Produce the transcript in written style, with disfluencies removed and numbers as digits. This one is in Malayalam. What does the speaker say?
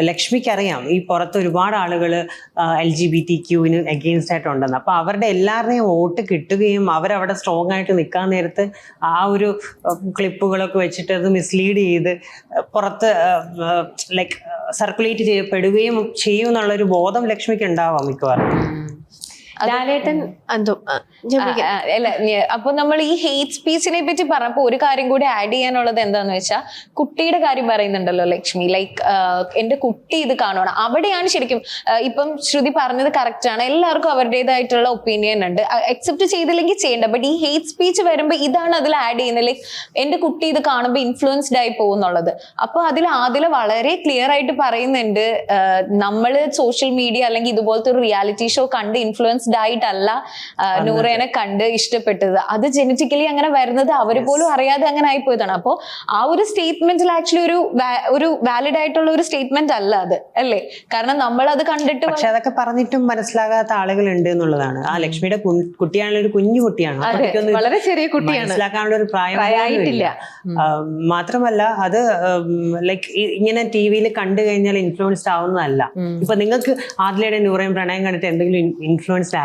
ലക്ഷ്മിക്ക് അറിയാം ഈ പുറത്ത് ഒരുപാട് ആളുകൾ LGBTQ അഗെയിൻസ്റ്റ് ആയിട്ടുണ്ടെന്ന്. അപ്പൊ അവരുടെ എല്ലാവരുടെയും വോട്ട് കിട്ടുകയും അവരവിടെ സ്ട്രോങ് ആയിട്ട് നിൽക്കാൻ നേരത്ത് ആ ഒരു ക്ലിപ്പുകളൊക്കെ വെച്ചിട്ട് അത് മിസ്ലീഡ് ചെയ്ത് പുറത്ത് ലൈക്ക് സർക്കുലേറ്റ് ചെയ്യപ്പെടുകയും ചെയ്യും എന്നുള്ളൊരു ബോധം ലക്ഷ്മിക്ക് ഉണ്ടാവാം മിക്കവാറും. ലാലേട്ടൻ അപ്പൊ നമ്മൾ ഈ ഹെയ്റ്റ് സ്പീച്ചിനെ പറ്റി പറഞ്ഞപ്പോ ഒരു കാര്യം കൂടി ആഡ് ചെയ്യാനുള്ളത് എന്താന്ന് വെച്ചാൽ കുട്ടിയുടെ കാര്യം പറയുന്നുണ്ടല്ലോ ലക്ഷ്മി, ലൈക്ക് എന്റെ കുട്ടി ഇത് കാണുവാണ്. അവിടെയാണ് ശരിക്കും ഇപ്പം ശ്രുതി പറഞ്ഞത് കറക്റ്റ് ആണ്. എല്ലാവർക്കും അവരുടേതായിട്ടുള്ള ഒപ്പീനിയൻ ഉണ്ട്, അക്സെപ്റ്റ് ചെയ്തില്ലെങ്കിൽ ചെയ്യേണ്ട. ബട്ട് ഈ ഹെയ്റ്റ് സ്പീച്ച് വരുമ്പോൾ ഇതാണ് അതിൽ ആഡ് ചെയ്യുന്നത്, ലൈക്ക് എന്റെ കുട്ടി ഇത് കാണുമ്പോൾ ഇൻഫ്ലുവൻസ്ഡ് ആയി പോകുന്നുള്ളത്. അപ്പൊ അതിൽ വളരെ ക്ലിയർ ആയിട്ട് പറയുന്നുണ്ട്, നമ്മള് സോഷ്യൽ മീഡിയ അല്ലെങ്കിൽ ഇതുപോലത്തെ ഒരു റിയാലിറ്റി ഷോ കണ്ട് ഇൻഫ്ലുവൻസ് ആയിട്ടല്ല നൂറേനെ കണ്ട് ഇഷ്ടപ്പെട്ടത്. അത് ജനറ്റിക്കലി അങ്ങനെ വരുന്നത് അവര് പോലും അറിയാതെ അങ്ങനെ ആയിപ്പോയതാണ്. അപ്പോ ആ ഒരു സ്റ്റേറ്റ്മെന്റിൽ ആക്ച്വലി ഒരു വാലിഡ് ആയിട്ടുള്ള ഒരു സ്റ്റേറ്റ്മെന്റ് അല്ല അത്, അല്ലേ? കാരണം നമ്മൾ അത് കണ്ടിട്ട് പക്ഷെ അതൊക്കെ പറഞ്ഞിട്ടും മനസ്സിലാകാത്ത ആളുകൾ ഉണ്ട് എന്നുള്ളതാണ്. ആ ലക്ഷ്മിയുടെ കുട്ടിയാണല്ലോ, ഒരു കുഞ്ഞു കുട്ടിയാണ്, വളരെ ചെറിയ കുട്ടിയാണ്, മനസ്സിലാക്കാനുള്ള ഒരു പ്രായമായിട്ടില്ല. മാത്രമല്ല അത് ലൈക്ക് ഇങ്ങനെ TV-യിൽ കണ്ടു കഴിഞ്ഞാൽ ഇൻഫ്ലുവൻസ്ഡ് ആവുന്നതല്ല. ഇപ്പൊ നിങ്ങൾക്ക് ആദിലയുടെ നൂറേയും പ്രണയം കണ്ടിട്ട് എന്തെങ്കിലും ഇൻഫ്ലുവൻസ്ഡ്